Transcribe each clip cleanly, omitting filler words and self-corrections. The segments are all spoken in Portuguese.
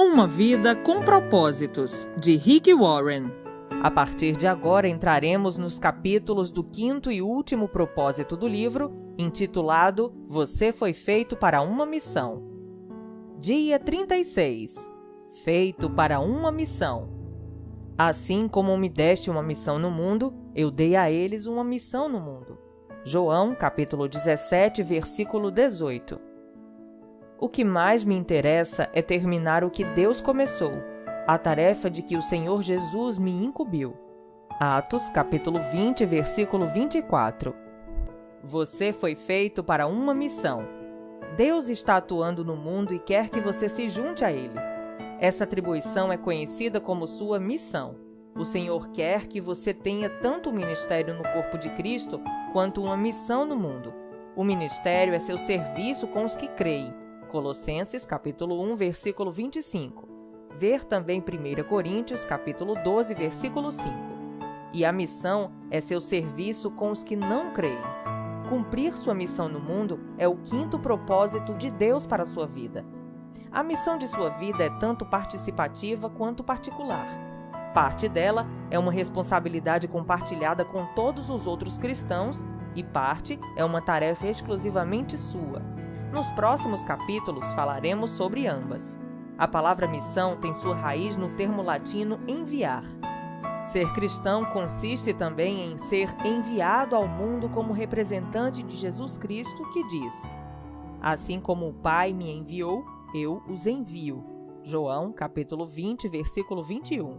Uma vida com propósitos, de Rick Warren. A partir de agora entraremos nos capítulos do quinto e último propósito do livro, intitulado Você foi feito para uma missão. Dia 36. Feito para uma missão. Assim como me deste uma missão no mundo, eu dei a eles uma missão no mundo. João, capítulo 17, versículo 18. O que mais me interessa é terminar o que Deus começou, a tarefa de que o Senhor Jesus me incumbiu. Atos, capítulo 20, versículo 24. Você foi feito para uma missão. Deus está atuando no mundo e quer que você se junte a Ele. Essa atribuição é conhecida como sua missão. O Senhor quer que você tenha tanto um ministério no corpo de Cristo quanto uma missão no mundo. O ministério é seu serviço com os que creem. Colossenses, capítulo 1, versículo 25. Ver também 1 Coríntios, capítulo 12, versículo 5. E a missão é seu serviço com os que não creem. Cumprir sua missão no mundo é o quinto propósito de Deus para a sua vida. A missão de sua vida é tanto participativa quanto particular. Parte dela é uma responsabilidade compartilhada com todos os outros cristãos e parte é uma tarefa exclusivamente sua. Nos próximos capítulos falaremos sobre ambas. A palavra missão tem sua raiz no termo latino enviar. Ser cristão consiste também em ser enviado ao mundo como representante de Jesus Cristo, que diz: Assim como o Pai me enviou, eu os envio. João, capítulo 20, versículo 21.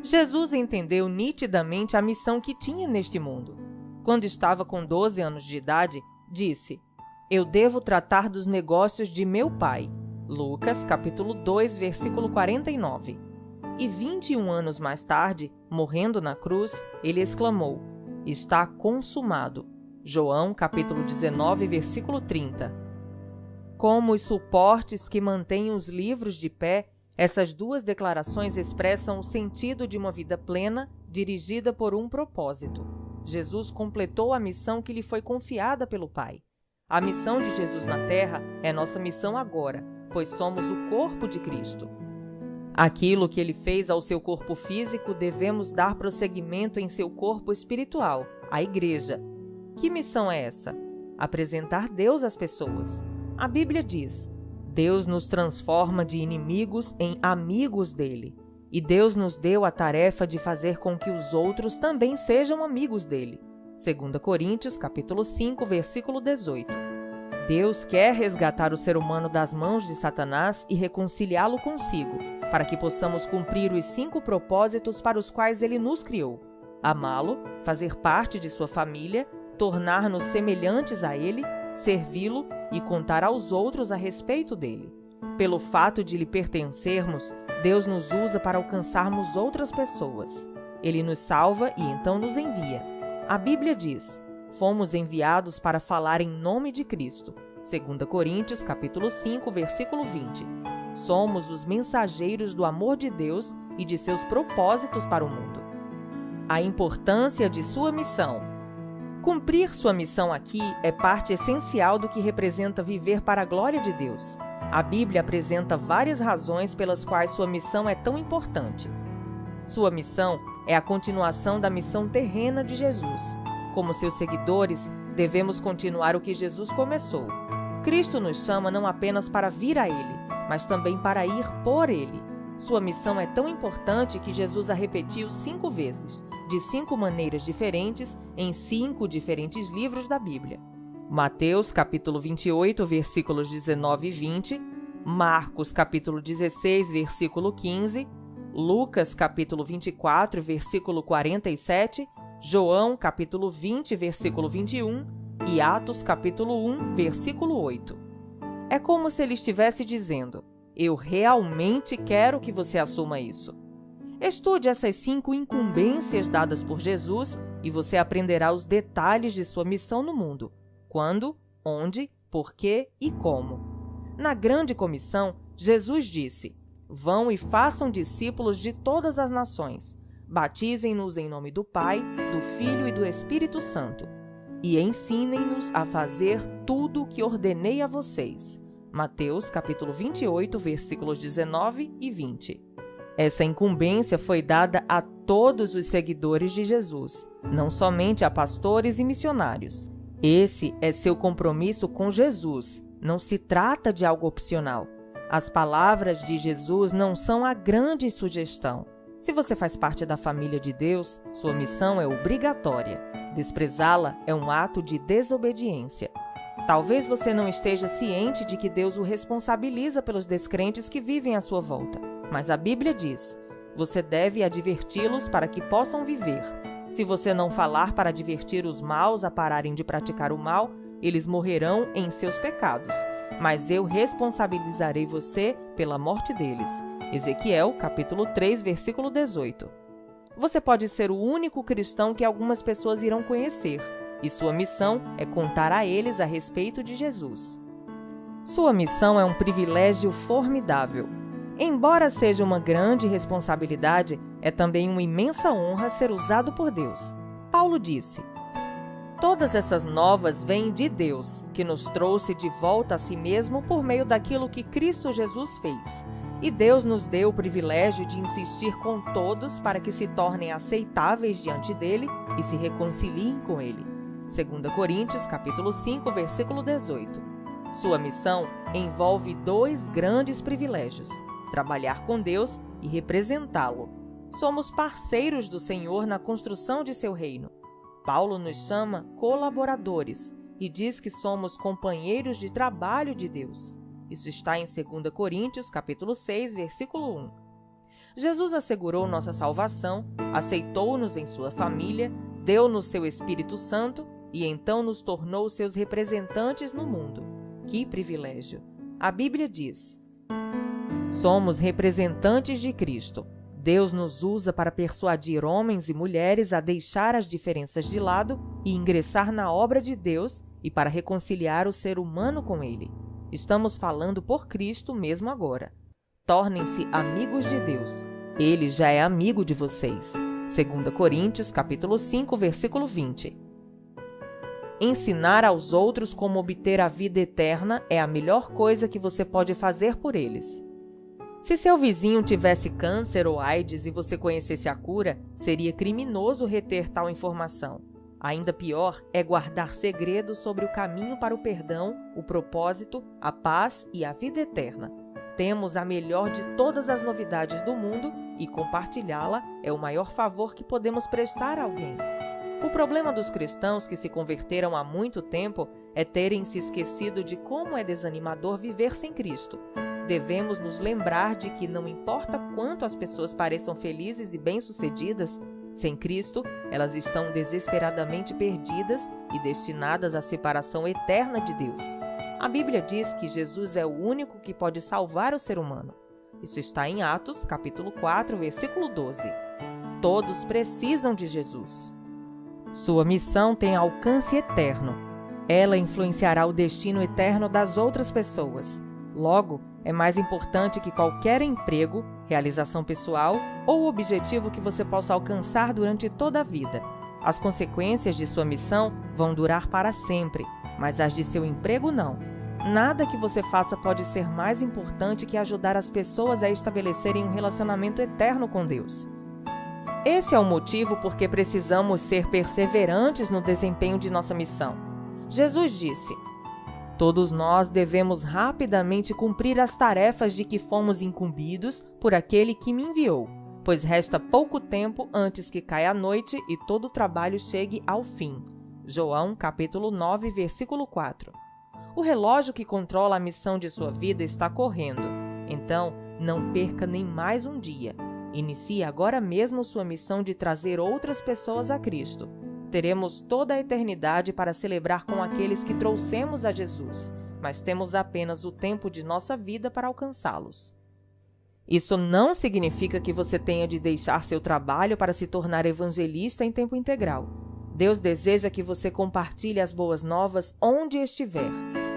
Jesus entendeu nitidamente a missão que tinha neste mundo. Quando estava com 12 anos de idade, disse: Eu devo tratar dos negócios de meu pai. Lucas, capítulo 2, versículo 49. E 21 anos mais tarde, morrendo na cruz, ele exclamou: Está consumado. João, capítulo 19, versículo 30. Como os suportes que mantêm os livros de pé, essas duas declarações expressam o sentido de uma vida plena, dirigida por um propósito. Jesus completou a missão que lhe foi confiada pelo Pai. A missão de Jesus na Terra é nossa missão agora, pois somos o corpo de Cristo. Aquilo que ele fez ao seu corpo físico, devemos dar prosseguimento em seu corpo espiritual, a Igreja. Que missão é essa? Apresentar Deus às pessoas. A Bíblia diz: Deus nos transforma de inimigos em amigos dele. E Deus nos deu a tarefa de fazer com que os outros também sejam amigos dele. 2 Coríntios, capítulo 5, versículo 18. Deus quer resgatar o ser humano das mãos de Satanás e reconciliá-lo consigo, para que possamos cumprir os 5 propósitos para os quais ele nos criou: amá-lo, fazer parte de sua família, tornar-nos semelhantes a ele, servi-lo e contar aos outros a respeito dele. Pelo fato de lhe pertencermos, Deus nos usa para alcançarmos outras pessoas. Ele nos salva e então nos envia. A Bíblia diz: fomos enviados para falar em nome de Cristo. 2 Coríntios, capítulo 5, versículo 20. Somos os mensageiros do amor de Deus e de seus propósitos para o mundo. A importância de sua missão. Cumprir sua missão aqui é parte essencial do que representa viver para a glória de Deus. A Bíblia apresenta várias razões pelas quais sua missão é tão importante. Sua missão é a continuação da missão terrena de Jesus. Como seus seguidores, devemos continuar o que Jesus começou. Cristo nos chama não apenas para vir a Ele, mas também para ir por Ele. Sua missão é tão importante que Jesus a repetiu 5 vezes, de 5 maneiras diferentes, em 5 diferentes livros da Bíblia. Mateus, capítulo 28, versículos 19 e 20, Marcos, capítulo 16, versículo 15, Lucas, capítulo 24, versículo 47, João, capítulo 20, versículo 21 e Atos, capítulo 1, versículo 8. É como se ele estivesse dizendo: eu realmente quero que você assuma isso. Estude essas 5 incumbências dadas por Jesus e você aprenderá os detalhes de sua missão no mundo: quando, onde, porquê e como. Na grande comissão, Jesus disse: vão e façam discípulos de todas as nações. Batizem-nos em nome do Pai, do Filho e do Espírito Santo. E ensinem-nos a fazer tudo o que ordenei a vocês. Mateus capítulo 28, versículos 19 e 20. Essa incumbência foi dada a todos os seguidores de Jesus, não somente a pastores e missionários. Esse é seu compromisso com Jesus. Não se trata de algo opcional. As palavras de Jesus não são a grande sugestão. Se você faz parte da família de Deus, sua missão é obrigatória. Desprezá-la é um ato de desobediência. Talvez você não esteja ciente de que Deus o responsabiliza pelos descrentes que vivem à sua volta. Mas a Bíblia diz: você deve adverti-los para que possam viver. Se você não falar para advertir os maus a pararem de praticar o mal, eles morrerão em seus pecados. Mas eu responsabilizarei você pela morte deles. Ezequiel, capítulo 3, versículo 18. Você pode ser o único cristão que algumas pessoas irão conhecer, e sua missão é contar a eles a respeito de Jesus. Sua missão é um privilégio formidável. Embora seja uma grande responsabilidade, é também uma imensa honra ser usado por Deus. Paulo disse: todas essas novas vêm de Deus, que nos trouxe de volta a si mesmo por meio daquilo que Cristo Jesus fez. E Deus nos deu o privilégio de insistir com todos para que se tornem aceitáveis diante dele e se reconciliem com ele. 2 Coríntios, capítulo 5, versículo 18. Sua missão envolve dois grandes privilégios: trabalhar com Deus e representá-lo. Somos parceiros do Senhor na construção de seu reino. Paulo nos chama colaboradores e diz que somos companheiros de trabalho de Deus. Isso está em 2 Coríntios, capítulo 6, versículo 1. Jesus assegurou nossa salvação, aceitou-nos em sua família, deu-nos seu Espírito Santo e então nos tornou seus representantes no mundo. Que privilégio! A Bíblia diz: somos representantes de Cristo. Deus nos usa para persuadir homens e mulheres a deixar as diferenças de lado e ingressar na obra de Deus e para reconciliar o ser humano com Ele. Estamos falando por Cristo mesmo agora. Tornem-se amigos de Deus. Ele já é amigo de vocês. 2 Coríntios, capítulo 5, versículo 20. Ensinar aos outros como obter a vida eterna é a melhor coisa que você pode fazer por eles. Se seu vizinho tivesse câncer ou AIDS e você conhecesse a cura, seria criminoso reter tal informação. Ainda pior é guardar segredos sobre o caminho para o perdão, o propósito, a paz e a vida eterna. Temos a melhor de todas as novidades do mundo e compartilhá-la é o maior favor que podemos prestar a alguém. O problema dos cristãos que se converteram há muito tempo é terem se esquecido de como é desanimador viver sem Cristo. Devemos nos lembrar de que não importa quanto as pessoas pareçam felizes e bem-sucedidas, sem Cristo, elas estão desesperadamente perdidas e destinadas à separação eterna de Deus. A Bíblia diz que Jesus é o único que pode salvar o ser humano. Isso está em Atos, capítulo 4, versículo 12. Todos precisam de Jesus. Sua missão tem alcance eterno. Ela influenciará o destino eterno das outras pessoas. Logo, é mais importante que qualquer emprego, realização pessoal ou objetivo que você possa alcançar durante toda a vida. As consequências de sua missão vão durar para sempre, mas as de seu emprego não. Nada que você faça pode ser mais importante que ajudar as pessoas a estabelecerem um relacionamento eterno com Deus. Esse é o motivo por que precisamos ser perseverantes no desempenho de nossa missão. Jesus disse: todos nós devemos rapidamente cumprir as tarefas de que fomos incumbidos por aquele que me enviou, pois resta pouco tempo antes que caia a noite e todo o trabalho chegue ao fim. João, capítulo 9, versículo 4. O relógio que controla a missão de sua vida está correndo. Então, não perca nem mais um dia. Inicie agora mesmo sua missão de trazer outras pessoas a Cristo. Teremos toda a eternidade para celebrar com aqueles que trouxemos a Jesus, mas temos apenas o tempo de nossa vida para alcançá-los. Isso não significa que você tenha de deixar seu trabalho para se tornar evangelista em tempo integral. Deus deseja que você compartilhe as boas novas onde estiver.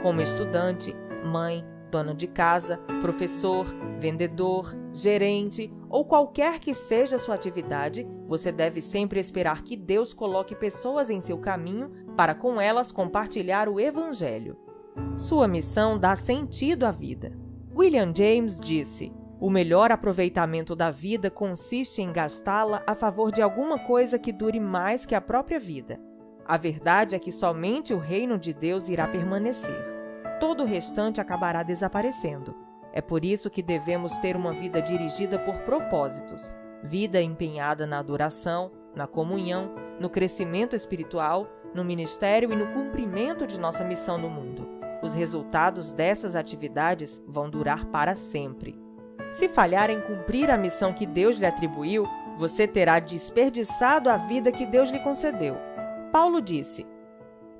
Como estudante, mãe, dona de casa, professor, vendedor, gerente ou qualquer que seja a sua atividade, você deve sempre esperar que Deus coloque pessoas em seu caminho para com elas compartilhar o Evangelho. Sua missão dá sentido à vida. William James disse: "O melhor aproveitamento da vida consiste em gastá-la a favor de alguma coisa que dure mais que a própria vida. A verdade é que somente o reino de Deus irá permanecer. Todo o restante acabará desaparecendo. É por isso que devemos ter uma vida dirigida por propósitos, vida empenhada na adoração, na comunhão, no crescimento espiritual, no ministério e no cumprimento de nossa missão no mundo. Os resultados dessas atividades vão durar para sempre. Se falhar em cumprir a missão que Deus lhe atribuiu, você terá desperdiçado a vida que Deus lhe concedeu." Paulo disse: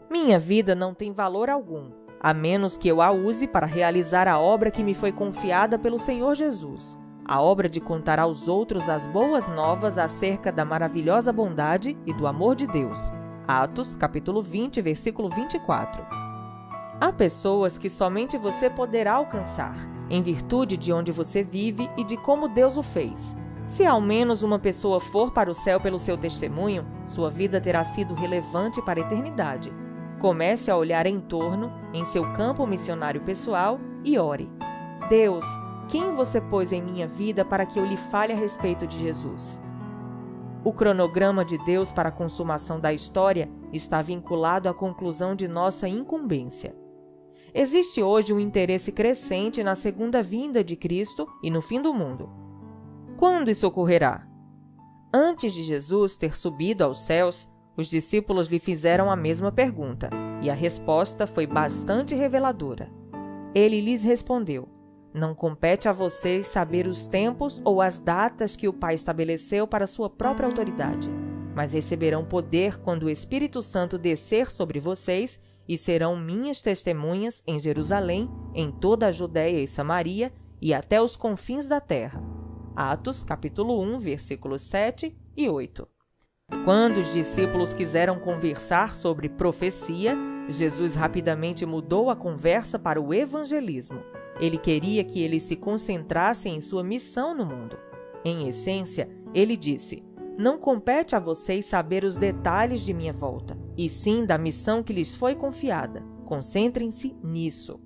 "Minha vida não tem valor algum, a menos que eu a use para realizar a obra que me foi confiada pelo Senhor Jesus, a obra de contar aos outros as boas novas acerca da maravilhosa bondade e do amor de Deus." Atos, capítulo 20, versículo 24. Há pessoas que somente você poderá alcançar, em virtude de onde você vive e de como Deus o fez. Se ao menos uma pessoa for para o céu pelo seu testemunho, sua vida terá sido relevante para a eternidade. Comece a olhar em torno, em seu campo missionário pessoal, e ore: "Deus, quem você pôs em minha vida para que eu lhe fale a respeito de Jesus?" O cronograma de Deus para a consumação da história está vinculado à conclusão de nossa incumbência. Existe hoje um interesse crescente na segunda vinda de Cristo e no fim do mundo. Quando isso ocorrerá? Antes de Jesus ter subido aos céus, os discípulos lhe fizeram a mesma pergunta, e a resposta foi bastante reveladora. Ele lhes respondeu: "Não compete a vocês saber os tempos ou as datas que o Pai estabeleceu para sua própria autoridade, mas receberão poder quando o Espírito Santo descer sobre vocês e serão minhas testemunhas em Jerusalém, em toda a Judéia e Samaria e até os confins da terra." Atos, capítulo 1, versículos 7 e 8. Quando os discípulos quiseram conversar sobre profecia, Jesus rapidamente mudou a conversa para o evangelismo. Ele queria que eles se concentrassem em sua missão no mundo. Em essência, ele disse: "Não compete a vocês saber os detalhes de minha volta, e sim da missão que lhes foi confiada. Concentrem-se nisso."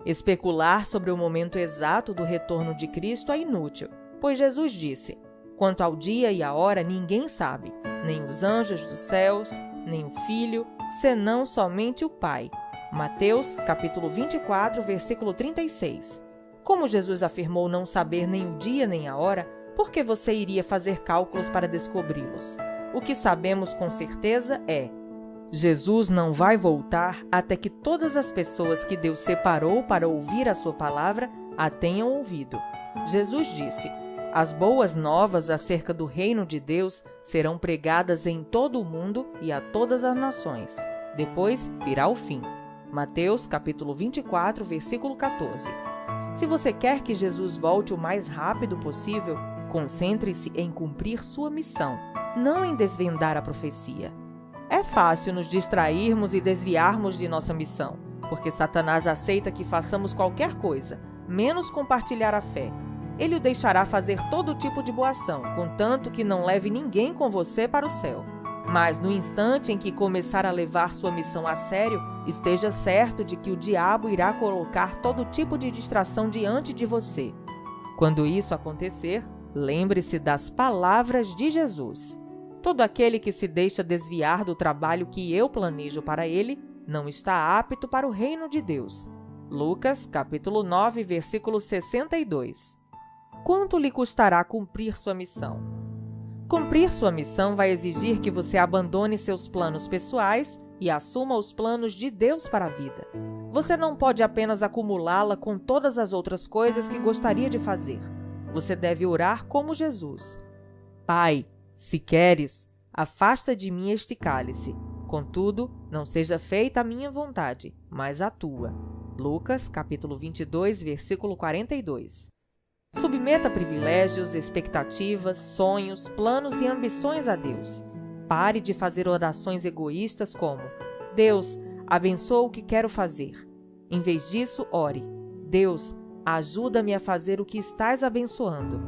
Especular sobre o momento exato do retorno de Cristo é inútil, pois Jesus disse: "Quanto ao dia e à hora ninguém sabe, nem os anjos dos céus, nem o Filho, senão somente o Pai." Mateus, capítulo 24, versículo 36. Como Jesus afirmou não saber nem o dia nem a hora, por que você iria fazer cálculos para descobri-los? O que sabemos com certeza é: Jesus não vai voltar até que todas as pessoas que Deus separou para ouvir a sua palavra a tenham ouvido. Jesus disse: "As boas novas acerca do reino de Deus serão pregadas em todo o mundo e a todas as nações. Depois virá o fim." Mateus, capítulo 24, versículo 14. Se você quer que Jesus volte o mais rápido possível, concentre-se em cumprir sua missão, não em desvendar a profecia. É fácil nos distrairmos e desviarmos de nossa missão, porque Satanás aceita que façamos qualquer coisa, menos compartilhar a fé. Ele o deixará fazer todo tipo de boa ação, contanto que não leve ninguém com você para o céu. Mas no instante em que começar a levar sua missão a sério, esteja certo de que o diabo irá colocar todo tipo de distração diante de você. Quando isso acontecer, lembre-se das palavras de Jesus: "Todo aquele que se deixa desviar do trabalho que eu planejo para ele, não está apto para o reino de Deus." Lucas, capítulo 9, versículo 62. Quanto lhe custará cumprir sua missão? Cumprir sua missão vai exigir que você abandone seus planos pessoais e assuma os planos de Deus para a vida. Você não pode apenas acumulá-la com todas as outras coisas que gostaria de fazer. Você deve orar como Jesus: "Pai, se queres, afasta de mim este cálice. Contudo, não seja feita a minha vontade, mas a tua." Lucas, capítulo 22, versículo 42. Submeta privilégios, expectativas, sonhos, planos e ambições a Deus. Pare de fazer orações egoístas como: "Deus, abençoa o que quero fazer." Em vez disso, ore: "Deus, ajuda-me a fazer o que estás abençoando."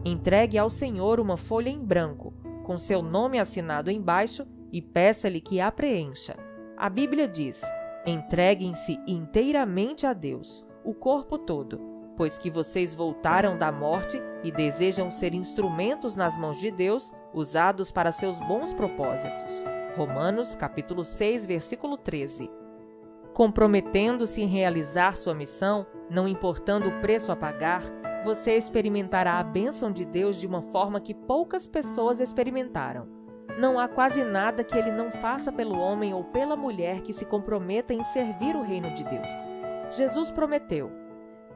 Entregue ao Senhor uma folha em branco, com seu nome assinado embaixo, e peça-lhe que a preencha. A Bíblia diz: Entreguem-se inteiramente a Deus, o corpo todo, pois que vocês voltaram da morte e desejam ser instrumentos nas mãos de Deus, usados para seus bons propósitos. Romanos, capítulo 6, versículo 13. Comprometendo-se em realizar sua missão, não importando o preço a pagar, você experimentará a bênção de Deus de uma forma que poucas pessoas experimentaram. Não há quase nada que Ele não faça pelo homem ou pela mulher que se comprometa em servir o reino de Deus. Jesus prometeu: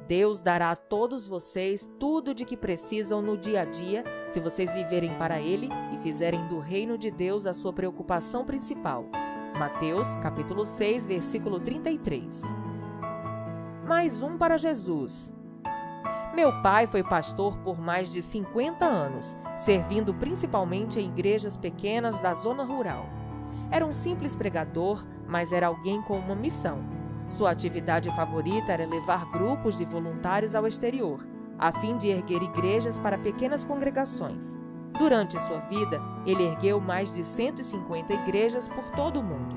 Deus dará a todos vocês tudo de que precisam no dia a dia, se vocês viverem para Ele e fizerem do reino de Deus a sua preocupação principal. Mateus, capítulo 6, versículo 33. Mais um para Jesus. Meu pai foi pastor por mais de 50 anos, servindo principalmente em igrejas pequenas da zona rural. Era um simples pregador, mas era alguém com uma missão. Sua atividade favorita era levar grupos de voluntários ao exterior, a fim de erguer igrejas para pequenas congregações. Durante sua vida, ele ergueu mais de 150 igrejas por todo o mundo.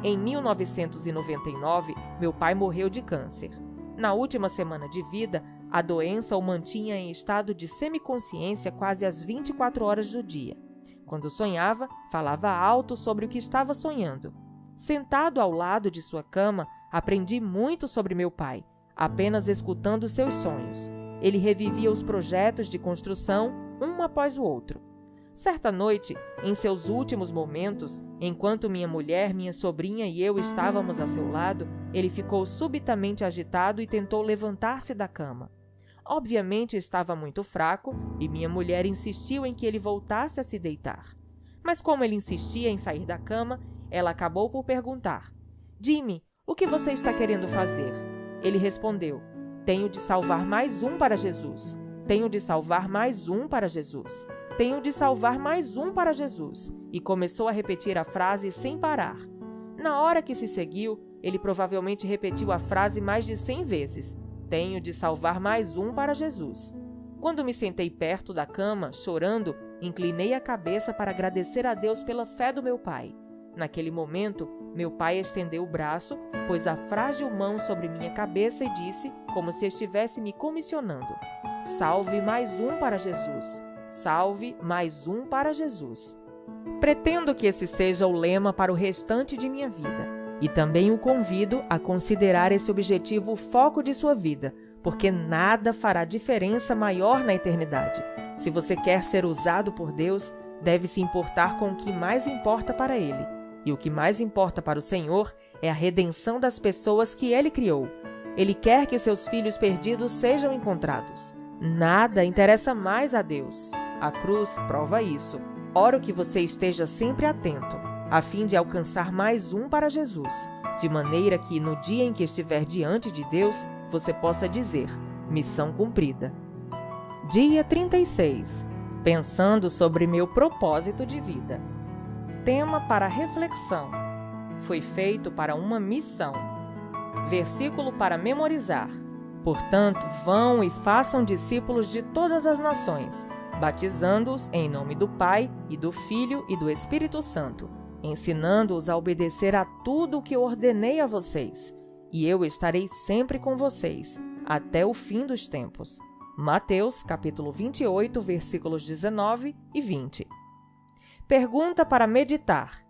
Em 1999, meu pai morreu de câncer. Na última semana de vida, a doença o mantinha em estado de semiconsciência quase às 24 horas do dia. Quando sonhava, falava alto sobre o que estava sonhando. Sentado ao lado de sua cama, aprendi muito sobre meu pai, apenas escutando seus sonhos. Ele revivia os projetos de construção, um após o outro. Certa noite, em seus últimos momentos, enquanto minha mulher, minha sobrinha e eu estávamos a seu lado, ele ficou subitamente agitado e tentou levantar-se da cama. Obviamente estava muito fraco e minha mulher insistiu em que ele voltasse a se deitar. Mas como ele insistia em sair da cama, ela acabou por perguntar: Jimmy, o que você está querendo fazer? Ele respondeu: Tenho de salvar mais um para Jesus. Tenho de salvar mais um para Jesus. Tenho de salvar mais um para Jesus. E começou a repetir a frase sem parar. Na hora que se seguiu, ele provavelmente repetiu a frase mais de 100 vezes. Tenho de salvar mais um para Jesus. Quando me sentei perto da cama, chorando, inclinei a cabeça para agradecer a Deus pela fé do meu pai. Naquele momento, meu pai estendeu o braço, pôs a frágil mão sobre minha cabeça e disse, como se estivesse me comissionando: Salve mais um para Jesus. Salve mais um para Jesus. Pretendo que esse seja o lema para o restante de minha vida. E também o convido a considerar esse objetivo o foco de sua vida, porque nada fará diferença maior na eternidade. Se você quer ser usado por Deus, deve se importar com o que mais importa para Ele. E o que mais importa para o Senhor é a redenção das pessoas que Ele criou. Ele quer que seus filhos perdidos sejam encontrados. Nada interessa mais a Deus. A cruz prova isso. Oro que você esteja sempre atento, a fim de alcançar mais um para Jesus, de maneira que, no dia em que estiver diante de Deus, você possa dizer: missão cumprida. Dia 36. Pensando sobre meu propósito de vida. Tema para reflexão: foi feito para uma missão. Versículo para memorizar: portanto, vão e façam discípulos de todas as nações, batizando-os em nome do Pai, e do Filho e do Espírito Santo, ensinando-os a obedecer a tudo o que ordenei a vocês, e eu estarei sempre com vocês, até o fim dos tempos. Mateus, capítulo 28, versículos 19 e 20. Pergunta para meditar: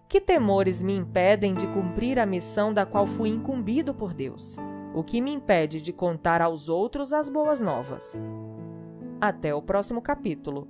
que temores me impedem de cumprir a missão da qual fui incumbido por Deus? O que me impede de contar aos outros as boas novas? Até o próximo capítulo.